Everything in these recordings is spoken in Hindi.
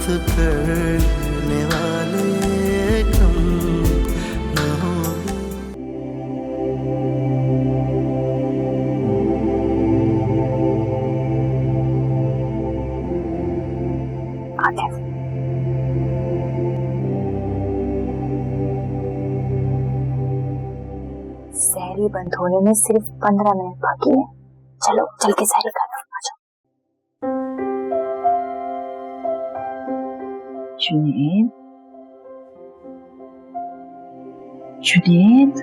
साथ करने वाले कम न होंगे। आतिफ, सहरी बंद होने में सिर्फ 15 मिनट बाकी है। चलो चल के सहरी कर लो। जुनैद, जुनैद,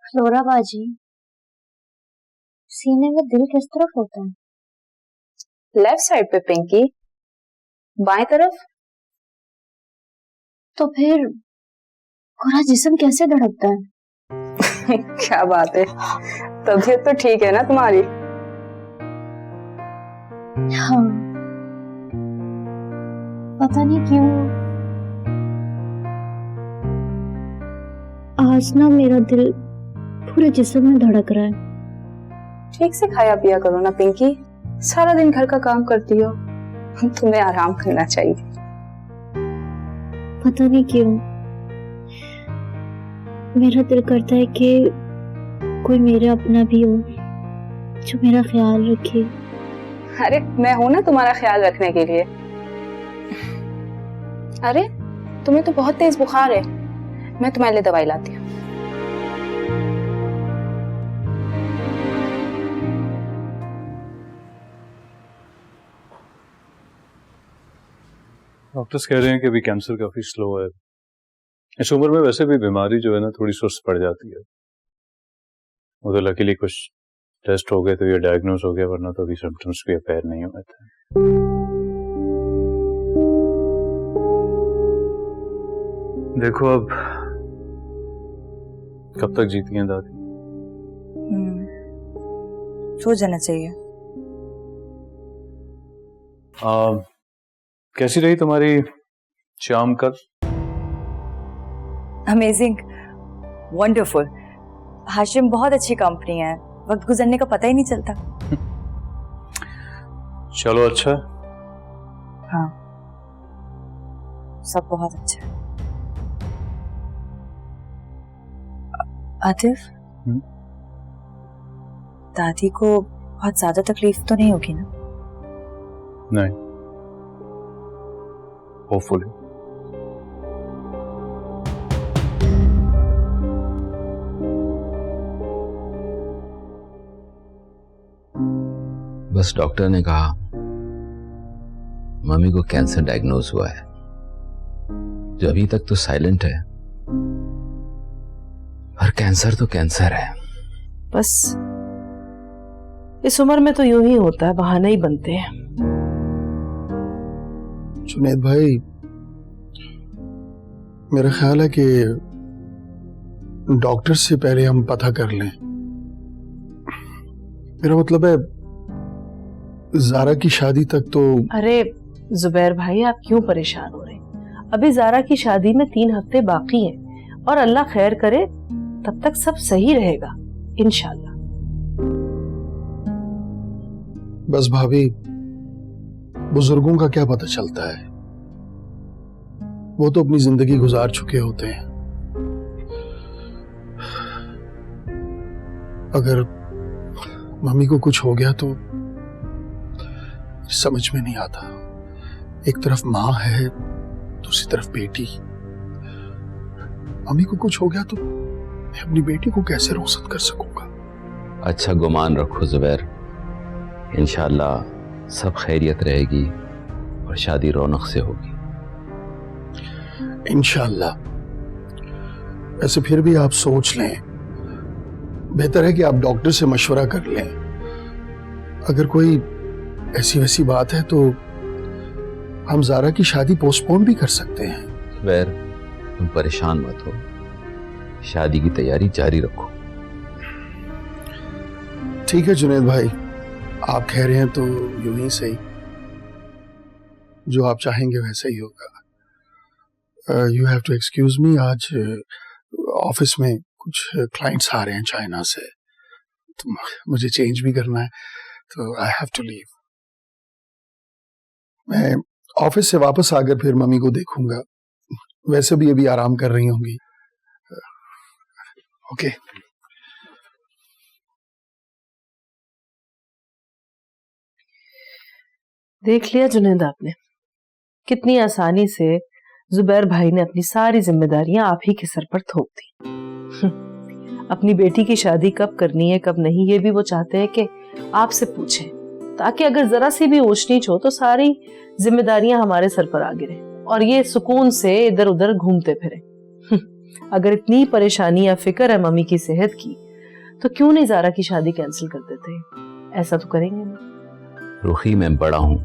फ्लोरा बाजी, सीने में दिल किस तरफ होता है? लेफ्ट साइड पे पिंकी। बाएं तरफ? तो फिर पूरा जिस्म कैसे धड़कता है? क्या बात है, तबीयत तो ठीक है ना तुम्हारी? हाँ, पता नहीं क्यों आज ना मेरा दिल पूरे जिस्म में धड़क रहा है। ठीक से खाया पिया करो ना पिंकी, सारा दिन घर का काम करती हो, तुम्हें आराम करना चाहिए। पता नहीं क्यों मेरा दिल करता है कि कोई मेरा अपना भी हो जो मेरा ख्याल रखे। अरे मैं हूं ना तुम्हारा ख्याल रखने के लिए। अरे तुम्हें तो बहुत तेज बुखार है, मैं तुम्हारे लिए दवाई लाती हूँ। डॉक्टर्स कह रहे हैं कि अभी कैंसर काफी स्लो है। इस उम्र में वैसे भी बीमारी जो है ना थोड़ी सुस्त पड़ जाती है। वो तो लकीली कुछ टेस्ट हो गए तो ये डायग्नोज हो गया, वरना तो अभी सिम्टम्स भी अपीयर नहीं हुए थे। देखो अब कब तक जीती हैं दादी? सो जाना चाहिए। कैसी रही तुम्हारी शाम कल? Amazing, wonderful. हाशिम बहुत अच्छी कंपनी है, वक्त गुजरने का पता ही नहीं चलता। चलो अच्छा। हाँ, सब बहुत अच्छा है। आतिफ, दादी को बहुत ज्यादा तकलीफ तो नहीं होगी ना? नहीं, होपफुली। बस डॉक्टर ने कहा मम्मी को कैंसर डायग्नोज हुआ है, जो अभी तक तो साइलेंट है, पर कैंसर तो कैंसर है। बस इस उम्र में तो यूं ही होता है, बहाने ही बनते हैं। जुनैद भाई, मेरा ख्याल है कि डॉक्टर से पहले हम पता कर लें। मेरा मतलब है ज़ारा की शादी तक तो। अरे जुबैर भाई, आप क्यों परेशान हो रहे हैं? अभी ज़ारा की शादी में 3 हफ्ते बाकी हैं और अल्लाह खैर करे तब तक सब सही रहेगा इंशाल्लाह। बस भाभी, बुजुर्गों का क्या पता चलता है, वो तो अपनी जिंदगी गुजार चुके होते हैं। अगर मम्मी को कुछ हो गया तो समझ में नहीं आता। एक तरफ माँ है, दूसरी तरफ बेटी। मम्मी को कुछ हो गया तो मैं अपनी बेटी को कैसे रोशत कर सकूंगा? अच्छा गुमान रखो जुबैर, इंशाल्लाह सब खैरियत रहेगी और शादी रौनक से होगी इंशाल्लाह। वैसे फिर भी आप सोच लें, बेहतर है कि आप डॉक्टर से मशवरा कर लें। अगर कोई ऐसी वैसी बात है तो हम ज़ारा की शादी पोस्टपोन भी कर सकते हैं। जुबैर, तुम परेशान मत हो, शादी की तैयारी जारी रखो। ठीक है जुनैद भाई, आप कह रहे हैं तो यूं ही सही, जो आप चाहेंगे वैसा ही होगा। You have to excuse me, आज ऑफिस में कुछ क्लाइंट्स आ रहे हैं चाइना से, तो मुझे चेंज भी करना है, तो आई हैव टू लीव। मैं ऑफिस से वापस आकर फिर मम्मी को देखूंगा, वैसे भी अभी आराम कर रही होंगी। ओके। देख लिया जुनैद आपने, कितनी आसानी से जुबैर भाई ने अपनी सारी जिम्मेदारियां आप ही के सर पर थोप दी। अपनी बेटी की शादी कब करनी है कब नहीं, ये भी वो चाहते हैं कि आपसे पूछें, ताकि अगर जरा सी भी ऊंच नीच हो तो सारी जिम्मेदारियां हमारे सर पर आ गिरे और ये सुकून से इधर उधर घूमते फिरे। अगर इतनी परेशानी या फिक्र है मम्मी की सेहत की, तो क्यों नहीं ज़ारा की शादी कैंसिल कर देते? ऐसा तो करेंगे नहीं। रुखी, मैं बड़ा हूँ,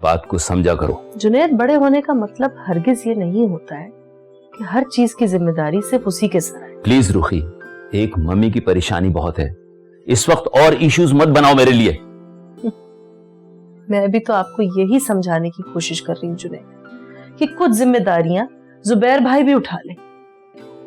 बात को समझा करो। जुनैद, बड़े होने का मतलब हरगिज ये नहीं होता है कि हर चीज की जिम्मेदारी सिर्फ उसी के सर है। प्लीज रुखी, एक मम्मी की परेशानी बहुत है, इस वक्त और इश्यूज मत बनाओ मेरे लिए। मैं भी तो आपको यही समझाने की कोशिश कर रही हूँ जुनैद, कि कुछ जिम्मेदारियां जुबैर भाई भी उठा ले।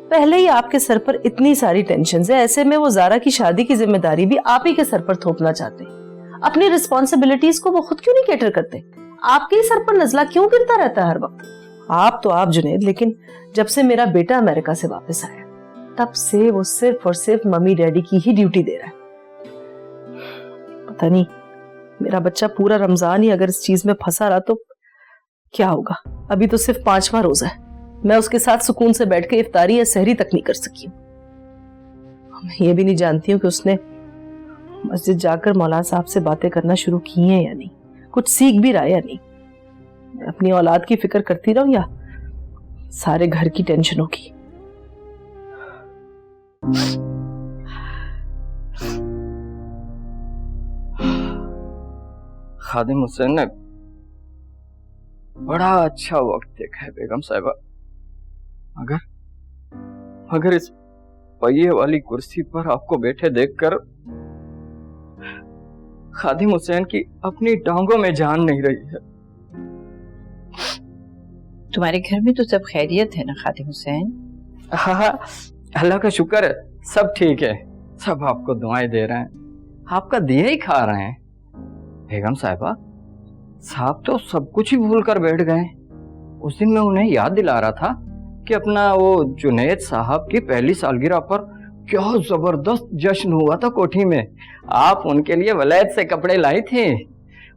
पहले ही आपके सर पर इतनी सारी टेंशन है, ऐसे में वो ज़ारा की शादी की जिम्मेदारी भी आप ही के सर पर थोपना चाहते हैं। अपनी रिस्पॉन्सिबिलिटीज को वो खुद क्यों नहीं कैटर करते? आपके ही सर पर नजला क्यों गिरता रहता है हर वक्त? आप तो आप जुनैद, लेकिन जब से मेरा बेटा अमेरिका से वापस आया, तब से वो सिर्फ और सिर्फ मम्मी डैडी की ही ड्यूटी दे रहा है। पता नहीं मेरा बच्चा पूरा रमजान ही अगर इस चीज में फंसा रहा तो क्या होगा। अभी तो सिर्फ 5वां रोजा है, मैं उसके साथ सुकून से बैठ के इफ्तारी या सहरी तक नहीं कर सकी हूँ। मैं ये भी नहीं जानती हूँ कि उसने मस्जिद जाकर मौलाना साहब से बातें करना शुरू की हैं या नहीं, कुछ सीख भी रहा है या नहीं। मैं अपनी औलाद की फिक्र करती रहूं या सारे घर की टेंशनों की? खादिम हुसैन ने बड़ा अच्छा वक्त देखा है बेगम साहिबा। अगर इस पहिए वाली कुर्सी पर आपको बैठे देखकर खादिम हुसैन की अपनी टांगों में जान नहीं रही है। तुम्हारे घर में तो सब खैरियत है ना खादिम हुसैन? हाँ, अल्लाह का शुक्र है, सब ठीक है, सब आपको दुआएं दे रहे हैं, आपका दिया ही खा रहे हैं। बेगम साहिबा, साहब तो सब कुछ ही भूल कर बैठ गए। उस दिन मैं उन्हें याद दिला रहा था कि अपना वो जुनैद साहब की पहली सालगिरह पर क्या जबरदस्त जश्न हुआ था कोठी में। आप उनके लिए वलैद से कपड़े लाई थी,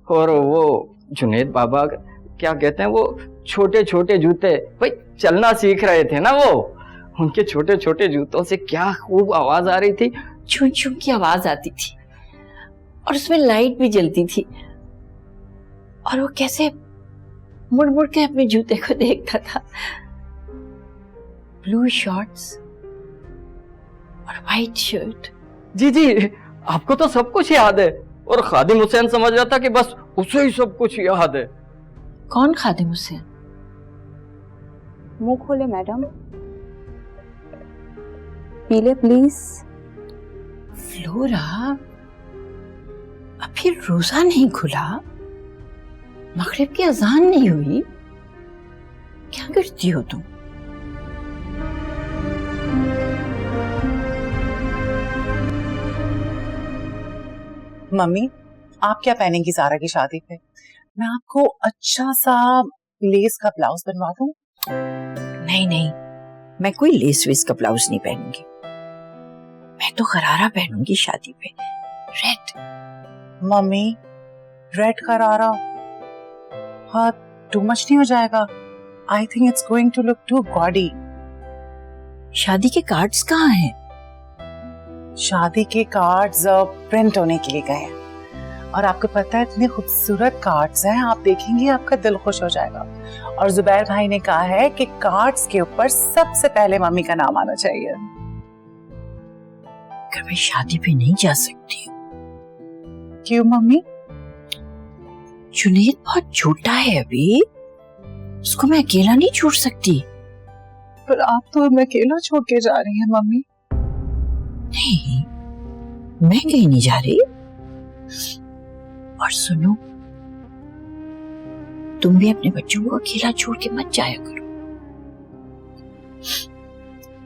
और वो जुनैद बाबा क्या कहते हैं, वो छोटे छोटे जूते, भाई चलना सीख रहे थे ना, वो उनके छोटे छोटे जूतों से क्या खूब आवाज आ रही थी, चुन चुन की आवाज आती थी, और उसमें लाइट भी जलती थी, और वो कैसे मुड़ मुड़ के अपने जूते को देखता था। ब्लू शॉर्ट्स और वाइट शर्ट। जी जी, आपको तो सब कुछ याद है, और खादिम हुसैन समझ रहा था कि बस उसे ही सब कुछ याद है। कौन खादिम हुसैन? मुंह खोले मैडम, पीले प्लीज। फ्लोरा, अभी रोजा नहीं खुला, मगरिब की अजान नहीं हुई, क्या करती हो तुम? मम्मी, आप क्या पहनेंगी ज़ारा की शादी पे? मैं आपको अच्छा सा लेस का ब्लाउज बनवा दूं? नहीं नहीं, मैं कोई लेस वेस का ब्लाउज नहीं पहनूंगी, मैं तो गरारा पहनूंगी शादी पे, रेड। मम्मी, रेड गरारा, हाँ टू मच नहीं हो जाएगा? I think it's going to look too gaudy. शादी के कार्ड्स कहाँ हैं? शादी के कार्ड्स प्रिंट होने के लिए गए हैं, और आपको पता है इतने खूबसूरत कार्ड्स हैं, आप देखेंगे आपका दिल खुश हो जाएगा। और जुबैर भाई ने कहा है कि कार्ड्स के ऊपर सबसे पहले मम्मी का नाम आना चाहिए। अगर मैं शादी पे नहीं जा सकती? क्यों मम्मी? जुनैद बहुत छोटा है अभी, उसको मैं अकेला नहीं छोड़ सकती। पर आप तो हमें अकेला छोड़ के जा रही हैं मम्मी। नहीं, मैं कहीं नहीं जा रही। और सुनो, तुम भी अपने बच्चों को अकेला छोड़ के मत जाया करो।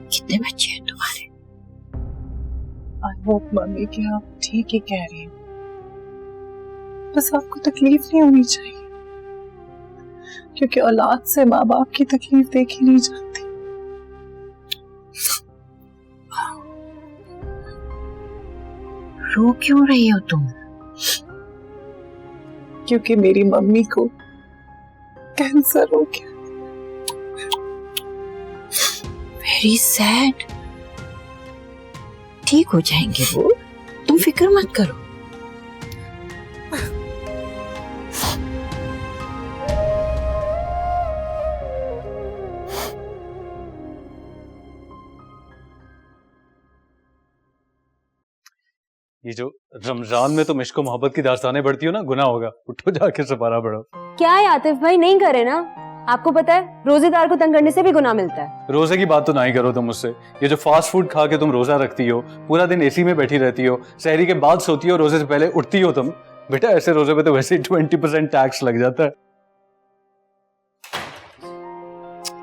कितने बच्चे हैं तुम्हारे? आई होप मम्मी कि आप ठीक ही कह रही हो, बस आपको तकलीफ नहीं होनी चाहिए, क्योंकि औलाद से माँ बाप की तकलीफ देखी नहीं जाती। रो क्यों रही हो तुम? क्योंकि मेरी मम्मी को कैंसर हो गया। Very sad. ठीक हो जाएंगे वो, तुम फिक्र मत करो। ये जो रमजान में तुम इश्क मोहब्बत की दास्तानें बढ़ती हो ना, गुनाह होगा। उठो जाके सपारा बढ़ो। क्या है आतिफ भाई, नहीं करे ना। आपको पता है रोजेदार को तंग करने से भी गुनाह मिलता है। रोजे की बात तो ना ही करो तुम मुझसे। ये जो फास्ट फूड खा के तुम रोजा रखती हो, पूरा दिन एसी में बैठी रहती हो, सहरी के बाद सोती हो, रोजे से पहले उठती हो तुम। बेटा ऐसे रोजे पे तो वैसे ही 20% टैक्स लग जाता है।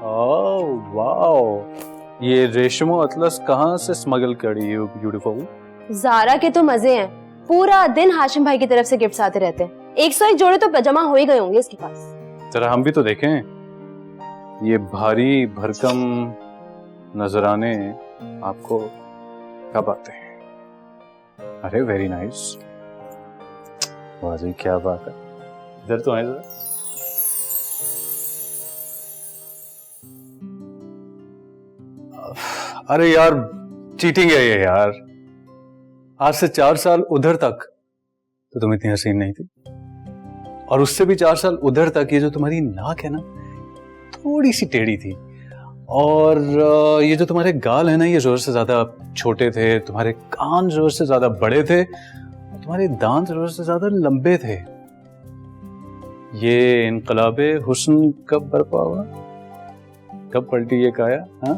ओह वाओ, ये रेशमो अतलस कहाँ से स्मगल करी हो ब्यूटीफुल। ज़ारा के तो मजे हैं, पूरा दिन हाशिम भाई की तरफ से गिफ्ट्स आते रहते हैं। 101 जोड़े तो जमा हो ही गए होंगे इसके पास। जरा हम भी तो देखें ये भारी भरकम नजराने आपको कब आते हैं। अरे वेरी नाइस, वाह जी क्या बात है। इधर तो आए जरा। अरे यार चीटिंग है ये यार। आज से 4 साल उधर तक तो तुम इतनी हसीन नहीं थी, और उससे भी 4 साल उधर तक ये जो तुम्हारी नाक है ना थोड़ी सी टेढ़ी थी, और ये जो तुम्हारे गाल है ना ये जोर से ज्यादा छोटे थे, तुम्हारे कान जोर से ज्यादा बड़े थे, और तुम्हारे दांत जोर से ज्यादा लंबे थे। ये इनकलाबे हुस्न कब बरपा हुआ, कब पलटी ये काया? हाँ,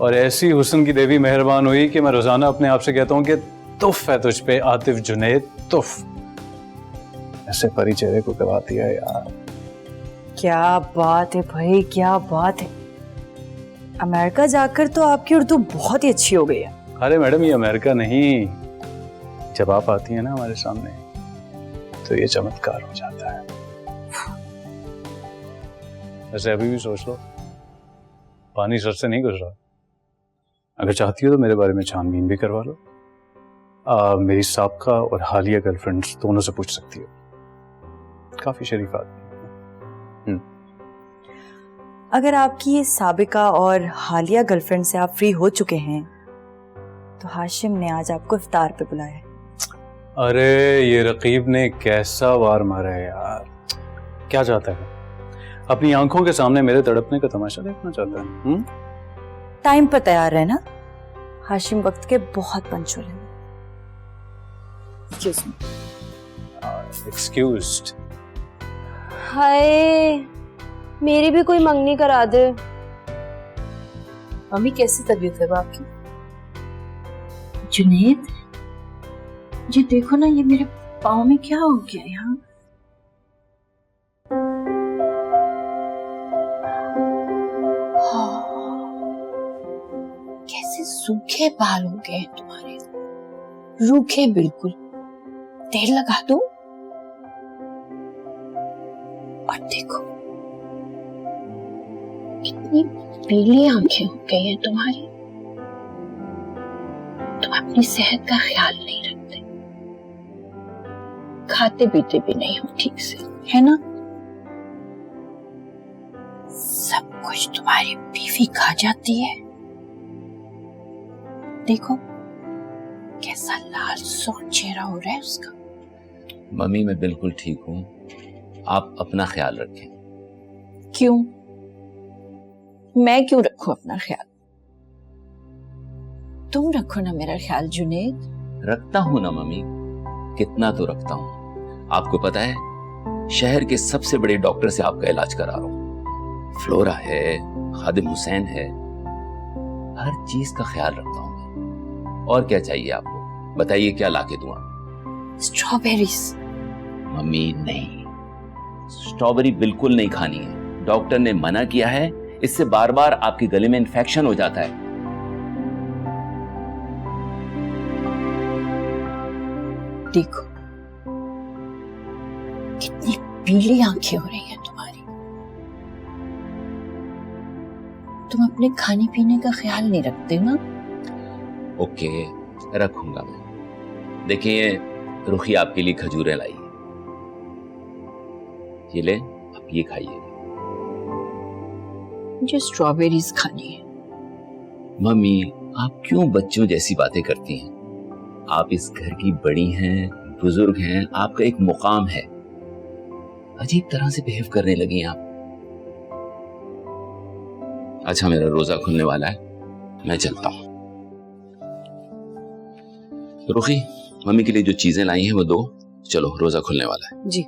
और ऐसी हुस्न की देवी मेहरबान हुई कि मैं रोजाना अपने आप से कहता हूँ कि तुफ है तुझ पे आतिफ जुनैद, तुफ। ऐसे परी चेहरे को करवाती है यार। क्या बात है भाई, क्या बात है। अमेरिका जाकर तो आपकी उर्दू बहुत ही अच्छी हो गई है। अरे मैडम ये अमेरिका नहीं, जब आप आती है ना हमारे सामने तो ये चमत्कार हो जाता है। वैसे अभी भी सोच लो, पानी सर से नहीं गुजरा। अगर चाहती हो तो मेरे बारे में छानबीन भी करवा लो। मेरी साबका और हालिया गर्लफ्रेंड्स दोनों से पूछ सकती हो, काफी शरीफ आदमी। अगर आपकी ये साबिका और हालिया गर्लफ्रेंड से आप फ्री हो चुके हैं तो हाशिम ने आज आपको इफ्तार पे बुलाया है। अरे ये रकीब ने कैसा वार मारा है यार। क्या चाहता है? अपनी आंखों के सामने मेरे तड़पने का तमाशा देखना चाहता है। टाइम पर तैयार रहना, हाशिम वक्त के बहुत पंचुअल है। एक्सक्यूज्ड। हाय, मेरी भी कोई मंगनी करा दे। मम्मी कैसी तबीयत है आपकी? जुनैद, ये देखो ना, ये मेरे पाँव में क्या हो गया यहाँ? कैसे सूखे बाल हो गए हैं तुम्हारे, रूखे बिल्कुल। तेल लगा दो। और देखो कितनी पीली आंखें हो गई हैं तुम्हारी। तुम अपनी सेहत का ख्याल नहीं रखते, खाते पीते भी नहीं हो ठीक से, है ना? सब कुछ तुम्हारी बीवी खा जाती है। देखो कैसा लाल सुर्ख चेहरा हो रहा है उसका। मम्मी मैं बिल्कुल ठीक हूँ, आप अपना ख्याल रखें। क्यों? मैं क्यों रखूं अपना ख्याल? तुम रखो ना मेरा ख्याल जुनैद। रखता हूँ ना मम्मी, कितना तो रखता हूँ। आपको पता है शहर के सबसे बड़े डॉक्टर से आपका इलाज करा रहा हूँ। फ्लोरा है, खादिम हुसैन है, हर चीज का ख्याल रखता हूँ मैं। और क्या चाहिए आपको? बताइए क्या लाके दूं? स्ट्रॉबेरीज। मम्मी नहीं, स्ट्रॉबेरी बिल्कुल नहीं खानी है। डॉक्टर ने मना किया है, इससे बार बार आपके गले में इन्फेक्शन हो जाता है। देखो कितनी पीली आंखें हो रही हैं तुम्हारी। तुम अपने खाने पीने का ख्याल नहीं रखते ना? ओके, रखूंगा मैं। देखिए, रुखी आपके लिए खजूरें लाई है, ये ले, आप ये खाइए। मुझे स्ट्रॉबेरीज खानी है। मम्मी, आप क्यों बच्चों जैसी बातें करती हैं? आप इस घर की बड़ी हैं, बुजुर्ग हैं, आपका एक मुकाम है। अजीब तरह से बिहेव करने लगी हैं आप। अच्छा, मेरा रोजा खुलने वाला है, मैं चलता हूं। रुखी, मम्मी के लिए जो चीजें लाई हैं वो दो। चलो, रोजा खुलने वाला है। जी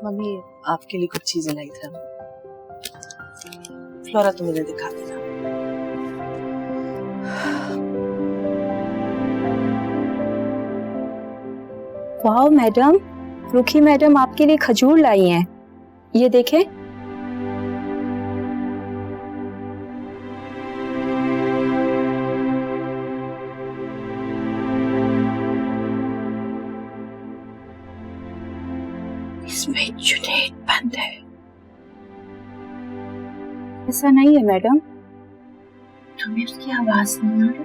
मम्मी, आपके लिए कुछ चीजें लाई थी। फ्लोरा, तुम इन्हें दिखा देना। वाह मैडम, रुखी मैडम आपके लिए खजूर लाई हैं, ये देखें। इसमें जुनैद बंद है। ऐसा नहीं है मैडम। तुम्हें उसकी आवाज नहीं आ रही?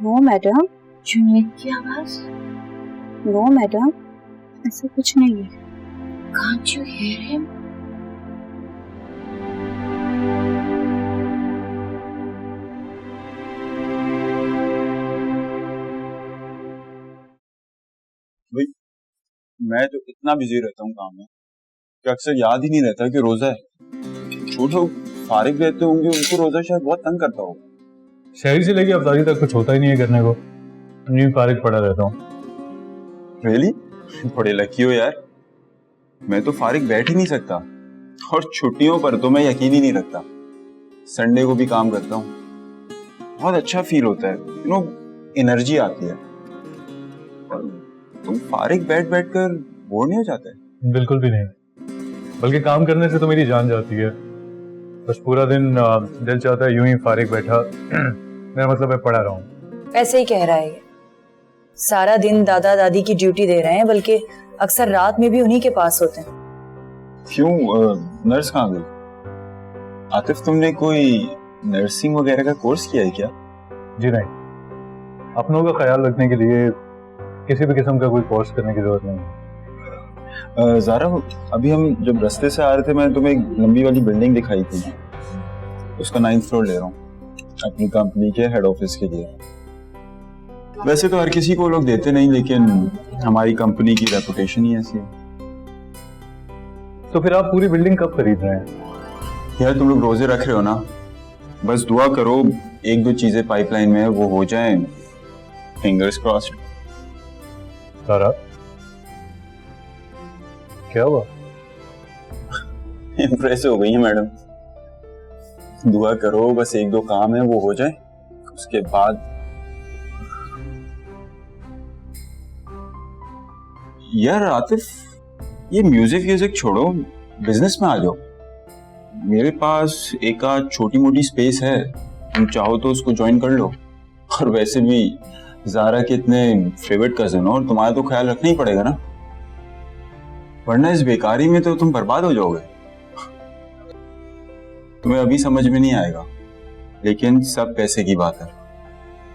No madam. जुनैद की आवाज? नो मैडम, ऐसा कुछ नहीं है। Can't you hear him? भाई, मैं तो इतना बिजी रहता हूँ काम में कि अक्सर याद ही नहीं रहता कि रोजा है। छोटे लोग फारिग रहते होंगे, उनको रोजा शायद बहुत तंग करता होगा। शहरी से लेके अफतारी तक कुछ होता ही नहीं है करने को, न्यू फारिग पड़ा रहता हूँ। रियली? बड़े लकी हो यार। मैं तो फारिग बैठ ही नहीं सकता, और छुट्टियों पर तो मैं यकीन ही नहीं रखता। संडे को भी काम करता हूँ, बहुत अच्छा फील होता है, यू नो, एनर्जी आती है। और तुम फारिग बैठ बैठ कर बोर नहीं हो जाते? बिल्कुल भी नहीं, बल्कि काम करने से तो मेरी जान जाती है। बस पूरा दिन दिल चाहता है यूं ही फारिग बैठा मेरा मतलब है पड़ा रहूं। ऐसे ही कह रहा है, सारा दिन दादा दादी की ड्यूटी दे रहे हैं, बल्कि अक्सर रात में भी उन्हीं के पास होते हैं। क्यों, नर्स कहाँ गई? आतिफ, तुमने कोई नर्सिंग वगैरह का कोर्स किया है क्या? जी नहीं, अपनों का ख्याल रखने के लिए किसी भी किस्म का कोई कोर्स करने की जरूरत नहीं। ज़ारा, अभी हम जब रास्ते से आ रहे थे, मैंने तुम्हें एक लंबी वाली बिल्डिंग दिखाई थी, उसका 9th फ्लोर ले रहा हूँ अपनी कंपनी के हेड ऑफिस के लिए। वैसे तो हर किसी को लोग देते नहीं, लेकिन हमारी कंपनी की रेपुटेशन ही ऐसी है। तो फिर आप पूरी बिल्डिंग कब खरीद रहे हैं? यार, तुम लोग रोजे रख रहे हो ना, बस दुआ करो 1-2 चीजें पाइपलाइन में वो हो जाएं, फिंगर्स क्रॉस्ड। सारा क्या हुआ? इम्प्रेस हो गई है मैडम। दुआ करो बस 1-2 काम है वो हो जाए, उसके बाद। यार आतिफ, ये म्यूजिक छोड़ो, बिजनेस में आ जाओ। मेरे पास एक आध छोटी मोटी स्पेस है, तुम चाहो तो उसको ज्वाइन कर लो। और वैसे भी ज़ारा के इतने फेवरेट कजन हो, और तुम्हारा तो ख्याल रखना ही पड़ेगा ना, वरना इस बेकारी में तो तुम बर्बाद हो जाओगे। तुम्हें अभी समझ में नहीं आएगा, लेकिन सब पैसे की बात है।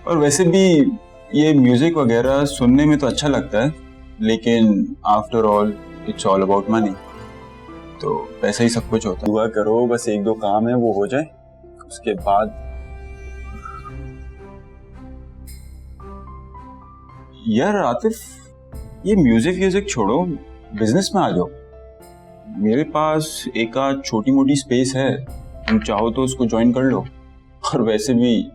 और वैसे भी ये म्यूजिक वगैरह सुनने में तो अच्छा लगता है, लेकिन after all it's all about money. तो पैसा ही सब कुछ होता है। दुआ करो बस 1-2 काम है वो हो जाए, उसके बाद। यार आतिफ, ये म्यूजिक छोड़ो, बिजनेस में आ जाओ। मेरे पास एक आध छोटी मोटी स्पेस है, तुम चाहो तो उसको ज्वाइन कर लो। और वैसे भी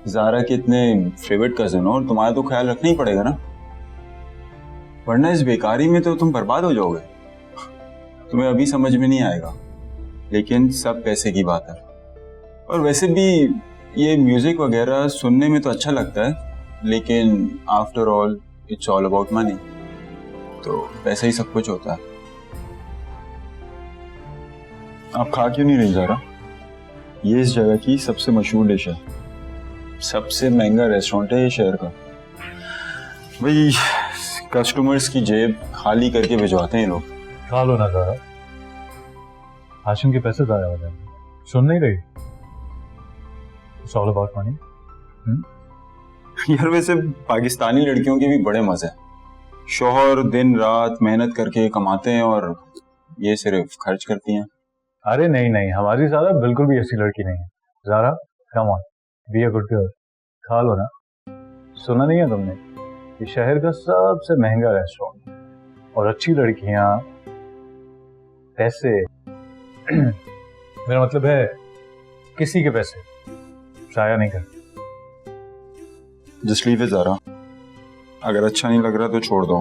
ज़ारा के इतने फेवरेट कजन हो, और तुम्हारा तो ख्याल रखना ही पड़ेगा ना, वरना इस बेकारी में तो तुम बर्बाद हो जाओगे। तुम्हें अभी समझ में नहीं आएगा, लेकिन सब पैसे की बात है। और वैसे भी ये म्यूजिक वगैरह सुनने में तो अच्छा लगता है, लेकिन after all it's all about money, तो पैसा ही सब कुछ होता है। आप खा क्यों नहीं रही ज़ारा? ये इस जगह की सबसे मशहूर डिश है, सबसे महंगा रेस्टोरेंट है ये शहर का। भाई कस्टमर्स की जेब खाली करके भिजवाते हैं लोग। खा लो ना ज़ारा, हाशिम के पैसे ज़ाया हो जाएंगे। सुन नहीं रही? It's all about money. यार वैसे पाकिस्तानी लड़कियों के भी बड़े मजे हैं। शौहर दिन रात मेहनत करके कमाते हैं और ये सिर्फ खर्च करती हैं। अरे नहीं नहीं, हमारी ज़ारा बिल्कुल भी ऐसी लड़की नहीं है। Zara come on, be a good girl, खा लो ना। सुना नहीं है तुमने? ये शहर का सबसे महंगा रेस्टोरेंट और अच्छी लड़कियां पैसे मेरा मतलब है किसी के पैसे जाया नहीं करते। जस्ट लीव इट ज़ारा, अगर अच्छा नहीं लग रहा तो छोड़ दो,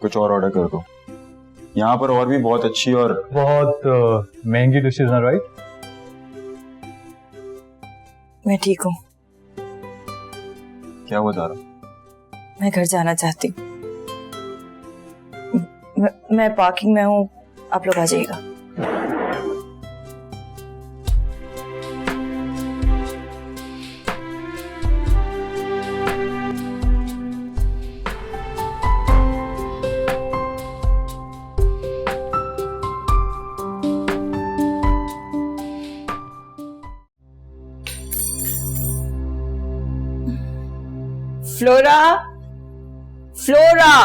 कुछ और ऑर्डर कर दो। यहाँ पर और भी बहुत अच्छी और बहुत महंगी डिशेज हैं, राइट? मैं ठीक हूँ। क्या हुआ ज़ारा? मैं घर जाना चाहती हूँ। मैं पार्किंग में हूँ, आप लोग आ जाइएगा। Flora, flora,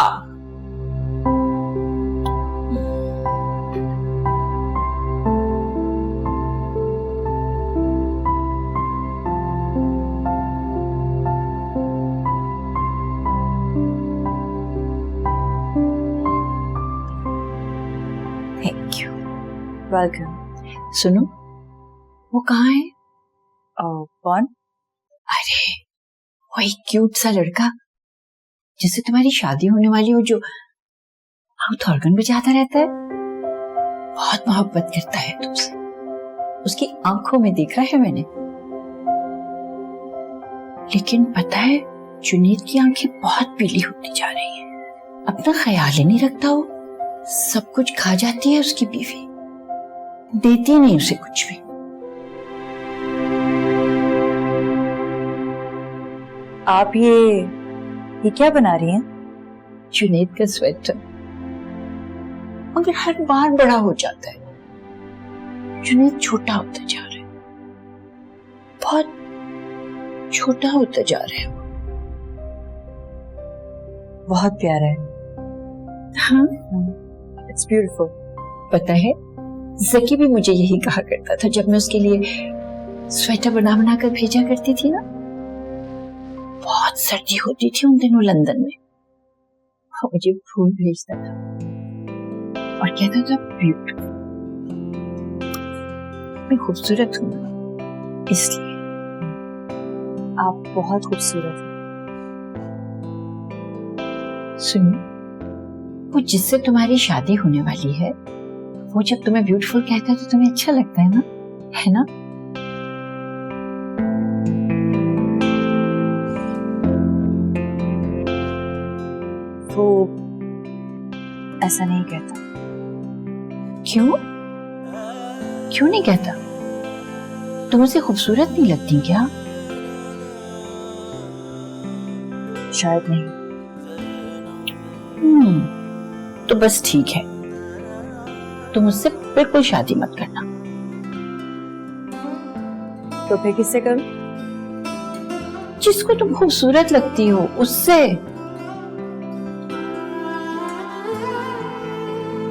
thank you. Welcome. सुनो, वो कहाँ है? कौन? अरे वही क्यूट सा लड़का जिससे तुम्हारी शादी होने वाली हो, जो माउथ ऑर्गन बजाता रहता है, बहुत मोहब्बत करता है तुमसे। उसकी आंखों में देखा है मैंने। लेकिन पता है, जुनैद की आंखें बहुत पीली होती जा रही हैं। अपना ख्याल ही नहीं रखता वो, सब कुछ खा जाती है उसकी बीवी, देती नहीं उसे कुछ भी। आप ये क्या बना रही हैं? जुनैद का स्वेटर, मगर हर बार बड़ा हो जाता है। जुनैद छोटा होता जा रहा है, बहुत छोटा होता जा रहा है। बहुत प्यारा है। हाँ, इट्स ब्यूटीफुल। पता है, ज़की भी मुझे यही कहा करता था जब मैं उसके लिए स्वेटर बना बना कर भेजा करती थी ना। बहुत सर्दी होती थी उन दिनों लंदन में, वो मुझे फूल भेजता था और कहता था ब्यूटीफुल। मैं खूबसूरत हूँ इसलिए। आप बहुत खूबसूरत हैं। सुनो, वो जिससे तुम्हारी शादी होने वाली है, वो जब तुम्हें ब्यूटीफुल कहता है तो तुम्हें अच्छा लगता है ना? है ना? वो ऐसा नहीं कहता। क्यों? क्यों नहीं कहता? तुम उसे खूबसूरत नहीं लगती क्या? शायद नहीं। तो बस ठीक है, तुम उससे बिल्कुल शादी मत करना। तो फिर किससे करूं? जिसको तुम खूबसूरत लगती हो उससे।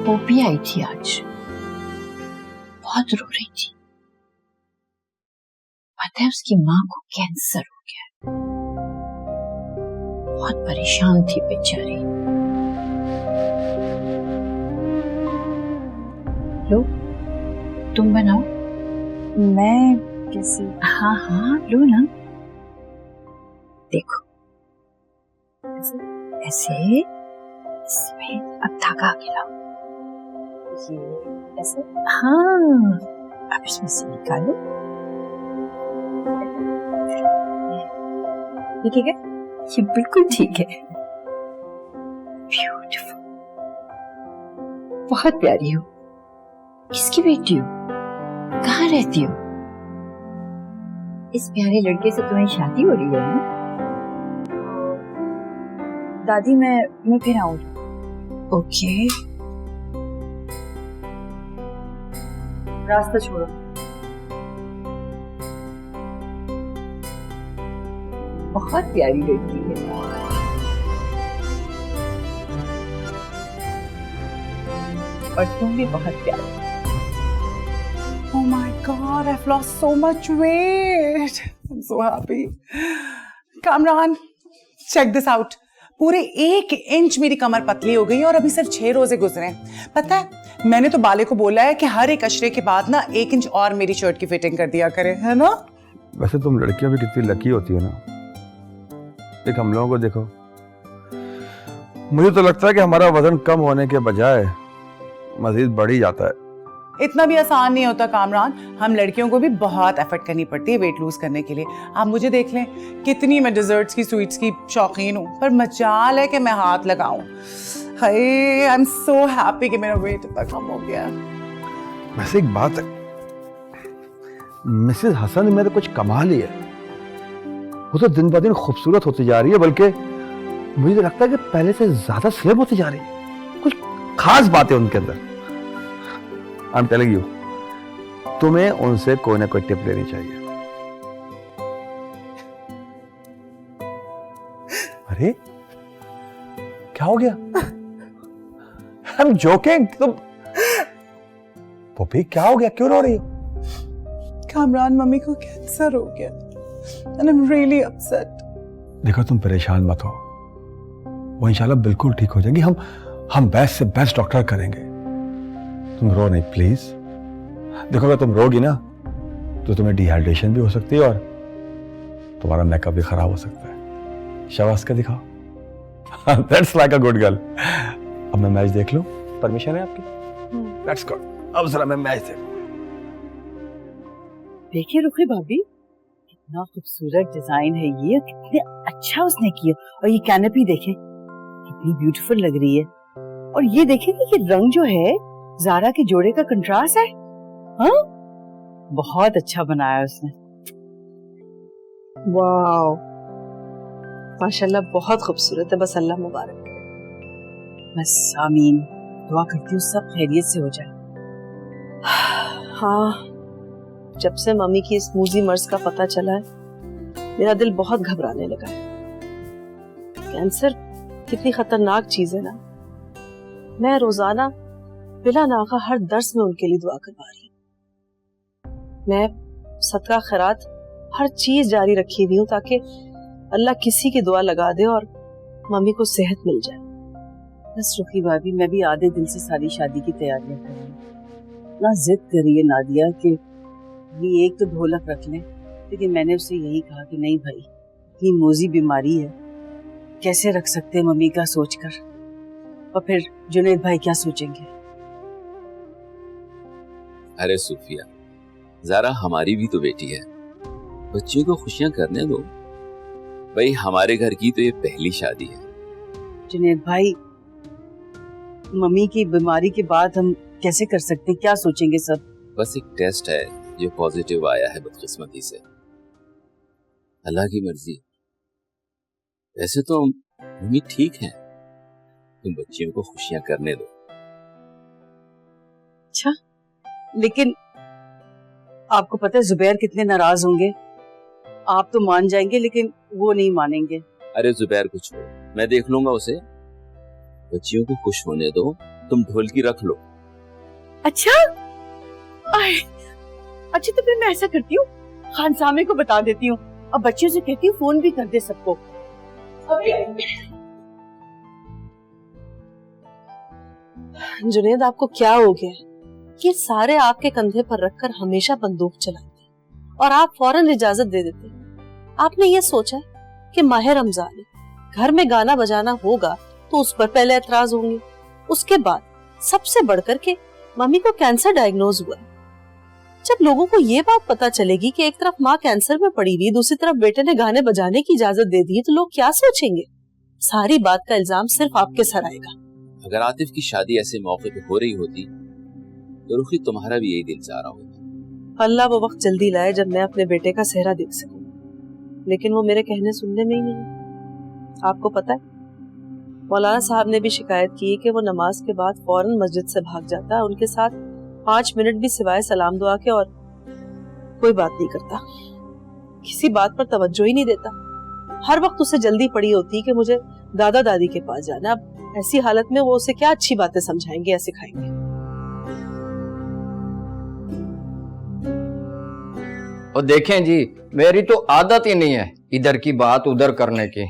वो भी आई थी आज, बहुत रो रही थी। पता है, उसकी माँ को कैंसर हो गया, बहुत परेशान थी बेचारी। लो, तुम बनाओ। मैं कैसे? हाँ हाँ, लो ना। देखो, ऐसे इसमें अब धागा आगे लाओ। ये ऐसे? हाँ, अब इसमें से निकालो। ये ठीक है? ये बिल्कुल ठीक है। ब्यूटीफुल, बहुत प्यारी हो। किसकी बेटी हो? कहाँ रहती हो? इस प्यारे लड़के से तुम्हारी शादी हो रही है ना? दादी मैं फिर आऊंगी। ओके, रास्ता छोड़ो। बहुत प्यारी लड़की है। और तुम भी बहुत प्यारी। Oh my God, I've lost so much weight. I'm so happy. Kamran, check this out. पूरे 1 इंच मेरी कमर पतली हो गई और अभी सिर्फ 6 रोजे गुजरे हैं। पता है, मैंने तो बाले को बोला है कि हर एक अशरे के बाद ना 1 इंच और मेरी शर्ट की फिटिंग कर दिया करे, है ना? वैसे तुम लड़कियां भी कितनी लकी होती है ना। एक हम लोगों को देखो, मुझे तो लगता है कि हमारा वजन कम होने के बजाय मजीद बढ़ ही जाता है। इतना भी आसान नहीं होता कामरान। हम लड़कियों को भी बहुत एफर्ट करनी पड़ती है वेट लूज करने के लिए। आप मुझे देख लें, कितनी मैं डिजर्ट्स की, स्वीट्स की शौकीन हूँ, पर मजाल है कि मैं हाथ लगाऊं। हाय, आई एम सो हैप्पी कि मेरा वेट इतना कम हो गया। वैसे एक बात है, मिसेस हसन में तो कुछ कमाल ही है। वो तो दिन ब दिन खूबसूरत होती जा रही है, बल्कि मुझे तो लगता है कि पहले से ज्यादा स्लिम होती जा रही है। कुछ खास बात है उनके अंदर। आई एम टेलिंग यू, तुम्हें उनसे कोई ना कोई टिप लेनी चाहिए। अरे क्या हो गया? I am joking. तुम पपी क्या हो गया, क्यों रो रही हो? कामरान, मम्मी को कैंसर हो गया and I'm really upset. देखो तुम परेशान मत हो, वो इंशाल्लाह बिल्कुल ठीक हो जाएगी। हम बेस्ट से बेस्ट डॉक्टर करेंगे। तुम रो नहीं प्लीज। देखो अगर तुम रोगी ना तो तुम्हें डिहाइड्रेशन भी हो सकती है और तुम्हारा मेकअप भी खराब हो सकता है। शाबाश का दिखाओ। That's like a good girl. अब मैं मैच देख लूं? परमिशन है आपकी? That's good. अब जरा मैं मैच देखूं। देखिए रुखी भाभी, कितना खूबसूरत डिजाइन है ये, कितने अच्छा उसने किया। और ये कैनपी देखें, कितनी ब्यूटीफुल लग रही है। और ये देखें कि ये रंग जो है ज़ारा के जोड़े का कंट्रास्ट है। हाँ, बहुत अच्छा बनाया उसने। वाओ, माशाल्लाह बहुत खूबसूरत है। बस अल्लाह मुबारक करे। बस आमीन। दुआ करती हूँ सब खैरियत से हो जाए। हाँ, जब से मम्मी की इस मूजी मर्ज का पता चला है, मेरा दिल बहुत घबराने लगा है। कैंसर कितनी खतरनाक चीज है ना। मैं रोजाना बिला नागा हर दर्स में उनके लिए दुआ करवा रही हूँ। मैं सदका खैरात हर चीज जारी रखी हुई हूँ ताकि अल्लाह किसी की दुआ लगा दे और मम्मी को सेहत मिल जाए। बस रुखी भाभी, मैं भी आधे दिल से सारी शादी की तैयारियां कर रही हूँ। ना जिद करिए नादिया कि भी एक तो ढोलक रख लें, लेकिन मैंने उससे यही कहा कि नहीं भाई, इतनी मोजी बीमारी है, कैसे रख सकते हैं मम्मी का सोचकर। और फिर जुनैद भाई क्या सोचेंगे। अरे सूफिया, ज़ारा हमारी भी तो बेटी है, बच्चियों को खुशियां करने दो। भाई हमारे घर की तो ये पहली शादी है। जुनैद भाई, मम्मी की बीमारी के बाद हम कैसे कर सकते, क्या सोचेंगे सब। बस एक टेस्ट है जो पॉजिटिव आया है बदकिस्मती से। अल्लाह की मर्जी। वैसे तो मम्मी ठीक है, तुम बच्चियों को खुशियां करने दो। अच्छा, लेकिन आपको पता है जुबैर कितने नाराज होंगे। आप तो मान जाएंगे लेकिन वो नहीं मानेंगे। अरे जुबैर को छोड़ो, मैं देख लूंगा उसे। बच्चियों को खुश होने दो, तुम ढोलकी रख लो। अच्छा, अच्छा तो फिर मैं ऐसा करती हूँ, खान सामे को बता देती हूँ और बच्चियों से कहती हूँ फोन भी कर दे सबको। जुनैद, आपको क्या हो गया? ये सारे आपके कंधे पर रखकर हमेशा बंदूक चलाते और आप फौरन इजाजत दे देते। आपने ये सोचा कि माह रमजान घर में गाना बजाना होगा तो उस पर पहले एतराज होंगे, उसके बाद सबसे बढ़कर के मम्मी को कैंसर डायग्नोज हुआ। जब लोगों को ये बात पता चलेगी कि एक तरफ माँ कैंसर में पड़ी हुई, दूसरी तरफ बेटे ने गाने बजाने की इजाजत दे दी, तो लोग क्या सोचेंगे? सारी बात का इल्जाम सिर्फ आपके सर आएगा। अगर आतिफ की शादी ऐसे मौके पे हो रही होती तो रुखी तुम्हारा भी यही दिल चाह रहा होता। अल्लाह वो वक्त जल्दी लाए जब मैं अपने बेटे का सेहरा देख सकूं, लेकिन वो मेरे कहने सुनने में ही नहीं। आपको पता है, मौलाना साहब ने भी शिकायत की कि वो नमाज के बाद फौरन मस्जिद से भाग जाता है, उनके साथ 5 मिनट भी सिवाय सलाम दुआ के और कोई बात नहीं करता, किसी बात पर तवज्जो ही नहीं देता। हर वक्त उसे जल्दी पड़ी होती कि मुझे दादा दादी के पास जाना। अब ऐसी हालत में वो उसे क्या अच्छी बातें समझाएंगे या सिखाएंगे? और देखें जी, मेरी तो आदत ही नहीं है इधर की बात उधर करने की,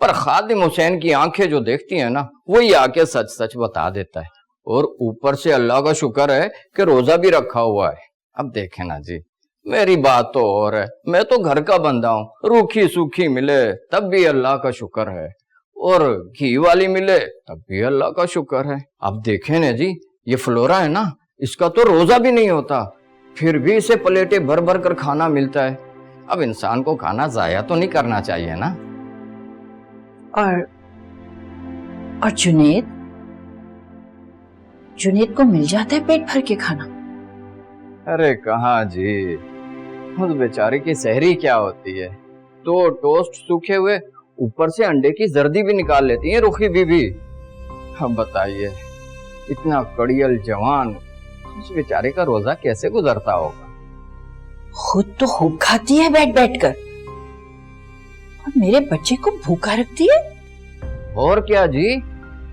पर खादिम हुसैन की आंखें जो देखती हैं ना, वही आके सच सच बता देता है। और ऊपर से अल्लाह का शुक्र है कि रोजा भी रखा हुआ है। अब देखें ना जी, मेरी बात तो और है, मैं तो घर का बंदा हूँ, रूखी सूखी मिले तब भी अल्लाह का शुक्र है, और घी वाली मिले तब भी अल्लाह का शुक्र है। अब देखें ना जी, ये फ्लोरा है ना, इसका तो रोजा भी नहीं होता, फिर भी इसे प्लेटें भर भर कर खाना मिलता है। अब इंसान को खाना जाया तो नहीं करना चाहिए ना। और जुनेद को मिल जाता है पेट भर के खाना? अरे कहाँ जी, उस बेचारे की सहरी क्या होती है, तो टोस्ट सूखे हुए, ऊपर से अंडे की जर्दी भी निकाल लेती है रुखी बीबी। अब बताइए, इतना कड़ियल जवान, उस बेचारे का रोजा कैसे गुजरता होगा? खुद तो खूब खाती है बैठ बैठ कर, और मेरे बच्चे को भूखा रखती है। और क्या जी,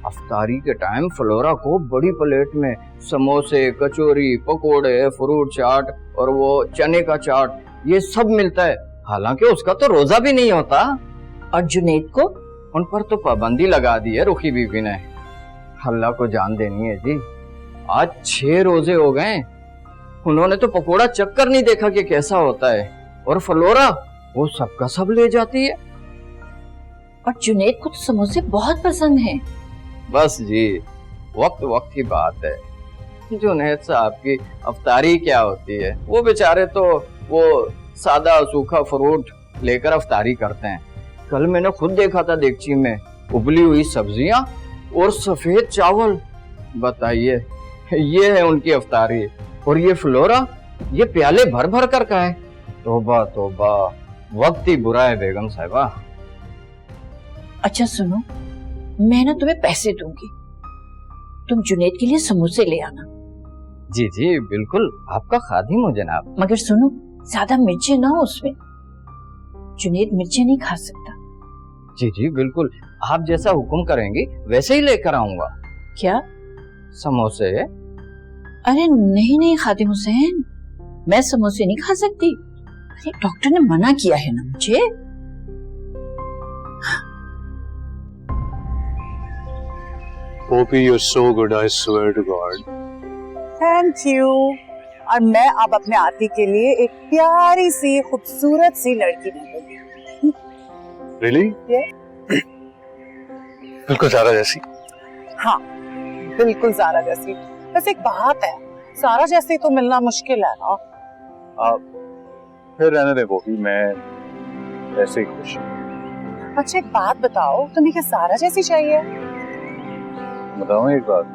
अफ्तारी के टाइम फ्लोरा को बड़ी प्लेट में समोसे, कचौरी, पकोड़े, फ्रूट चाट और वो चने का चाट, ये सब मिलता है, हालांकि उसका तो रोजा भी नहीं होता। और जुनेद को? उन पर तो पाबंदी लगा दी है रुखी बीबी ने, अल्लाह को जान देनी है जी। आज 6 रोजे हो गए, उन्होंने तो पकोड़ा चक्कर नहीं देखा कि कैसा होता है, और फ्लोरा वो सबका सब ले जाती है। और जुनेद को तो समोसे बहुत पसंद हैं। बस जी, वक्त वक्त की बात है। जुनेद साहब की अफ्तारी क्या होती है, वो बेचारे तो वो सादा सूखा फ्रूट लेकर अफ्तारी करते हैं। कल मैंने खुद देखा था देगची में उबली हुई सब्जियां और सफेद चावल। बताइए, ये है उनकी अफ्तारी। और ये फ्लोरा, ये प्याले भर भर कर का है। तौबा तौबा, वक्त ही बुरा है बेगम साहिबा। अच्छा सुनो, मैं ना तुम्हें पैसे दूंगी, तुम जुनेद के लिए समोसे ले आना। जी जी बिल्कुल, आपका खादिम हो जनाब। मगर सुनो, ज्यादा मिर्ची ना हो उसमें, जुनेद मिर्ची नहीं खा सकता। जी जी बिल्कुल, आप जैसा हुक्म करेंगी वैसे ही लेकर आऊंगा। क्या? समोसे? अरे नहीं नहीं खादिम हुसैन, मैं समोसे नहीं खा सकती। अरे डॉक्टर ने मना किया है ना मुझे। Poppy, you're so good, I swear to God. Thank you. और मैं अब अपने आती के लिए एक प्यारी सी खूबसूरत सी लड़की ढूंढूंगी। Really? बिल्कुल ज़ारा जैसी। हाँ, बिल्कुल ज़ारा जैसी। बस एक बात है, ज़ारा जैसी तो मिलना मुश्किल है ना। फिर रहने दे पोपी, मैं ऐसे ही खुश हूँ। अच्छा एक बात बताओ, तुम्हें क्या ज़ारा जैसी चाहिए? बताऊँ एक बात,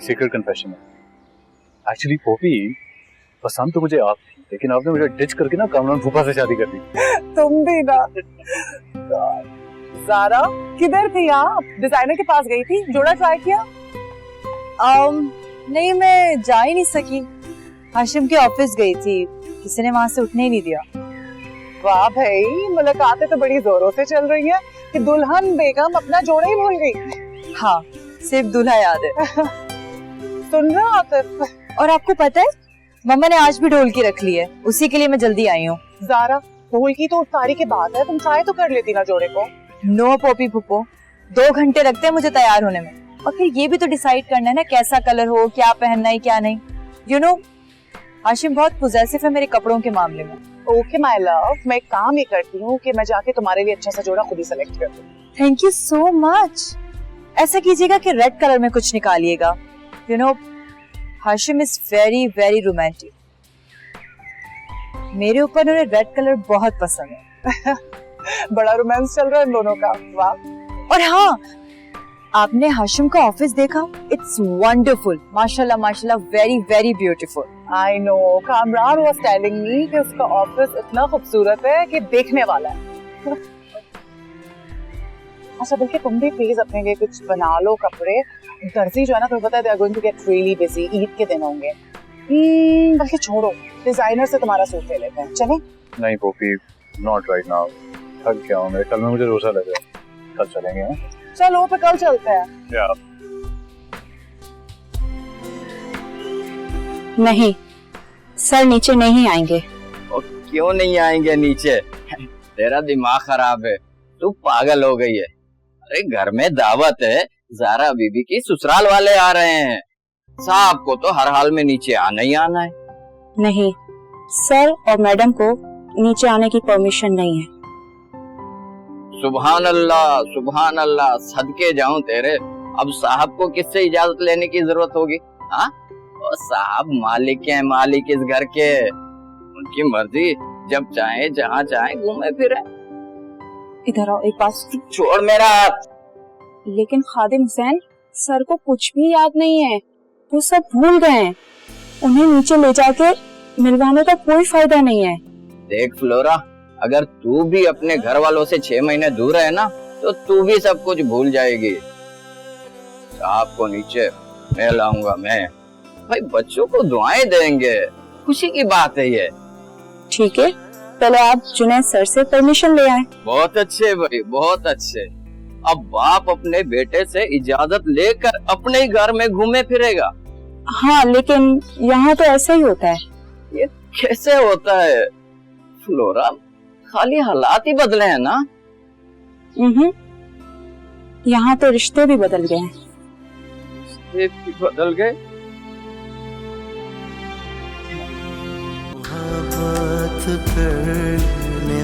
सीक्रेट कन्फेशन है। एक्चुअली पोपी, पसंद तो मुझे आप थी, लेकिन आपने मुझे डिच करके ना कामरान फूफा से शादी कर दी। तुम भी ना। ज़ारा किधर थी आप? डिजाइनर के पास गई थी, जोड़ा ट्राई किया? नहीं, मैं जा ही नहीं सकी, हाशिम के ऑफिस गई थी, किसी ने वहां से उठने ही नहीं दिया। वाह भाई, मुलाकातें तो बड़ी जोरों से चल रही हैं कि दुल्हन बेगम अपना जोड़ा ही भूल गई। हाँ, सिर्फ दूल्हा याद है। सुन रहा आतिफ? और आपको पता है, मम्मा ने आज भी ढोलकी रख ली है, उसी के लिए मैं जल्दी आई हूँ। ज़ारा, ढोलकी तो उतारी के बाद है, तुम ट्राई तो कर लेती ना जोड़े को। नो पॉपी पुप्पो, 2 घंटे लगते हैं मुझे तैयार होने में, और फिर ये भी तो डिसाइड करना है ना कैसा कलर हो, क्या पहनना है क्या नहीं। यू नो, हाशिम बहुत पॉजेसिव है मेरे कपड़ों के मामले में। ओके माय लव, मैं एक काम ही करती हूँ कि मैं जाके तुम्हारे लिए अच्छा सा जोड़ा खुद ही सेलेक्ट कर दूँ। Thank you so much. ऐसा कीजिएगा कि रेड कलर में कुछ निकालिएगा। You know, Hashim is very very romantic. मेरे ऊपर उन्हें रेड कलर बहुत पसंद है। बड़ा रोमांस चल रहा है इन दोनों का। वाह। और हाँ, आपने हाशिम का ऑफिस देखा? इट्स वंडरफुल, माशाल्लाह माशाल्लाह, very very beautiful. I know, Kamran was telling me कि उसका ऑफिस इतना खूबसूरत है कि देखने वाला है। अच्छा बल्कि तुम भी प्लीज अपने लिए कुछ बना लो कपड़े। दर्जी जो है ना, तुम्हें पता है they are going to get really busy, Eid के दिन होंगे। बल्कि छोड़ो, डिजाइनर से तुम्हारा सूट ले लेते हैं, चलें? नहीं पोपी, नॉट राइट नाउ, थक गया हूँ मैं, कल में मुझे रोजा लग रहा है, कल चलेंगे हैं? चलो तो कल चलते हैं। या नहीं, सर नीचे नहीं आएंगे। और क्यों नहीं आएंगे नीचे? तेरा दिमाग खराब है, तू पागल हो गई है। अरे घर में दावत है, ज़ारा बीबी की ससुराल वाले आ रहे हैं, साहब को तो हर हाल में नीचे आना ही आना है। नहीं, सर और मैडम को नीचे आने की परमिशन नहीं है। सुभान अल्लाह, सदके जाऊं तेरे। अब साहब को किससे इजाजत लेने की जरूरत होगी? हाँ, और साहब मालिक हैं, मालिक इस घर के, उनकी मर्जी, जब चाहे जहाँ चाहे घूमे फिरे। इधर आओ, एक बात। छोड़ मेरा हाथ। लेकिन खादिम हुसैन, सर को कुछ भी याद नहीं है, वो सब भूल गए हैं। उन्हें नीचे ले जाके मिलवाने का कोई फायदा नहीं है। देख फ्लोरा, अगर तू भी अपने घर वालों से 6 महीने दूर है ना, तो तू भी सब कुछ भूल जाएगी। साहब को नीचे मैं लाऊंगा मैं। भाई बच्चों को दुआएं देंगे, खुशी की बात है ये। ठीक है, पहले आप जुनैद सर से परमिशन ले आए। बहुत अच्छे भाई, बहुत अच्छे। अब बाप अपने बेटे से इजाजत लेकर अपने ही घर में घूमे फिरेगा। हाँ, लेकिन यहाँ तो ऐसा ही होता है। ये कैसे होता है फ्लोरा? खाली हालात ही बदले हैं ना। यहाँ तो रिश्ते भी बदल गए हैं। रिश्ते भी बदल गए? मोहब्बत करने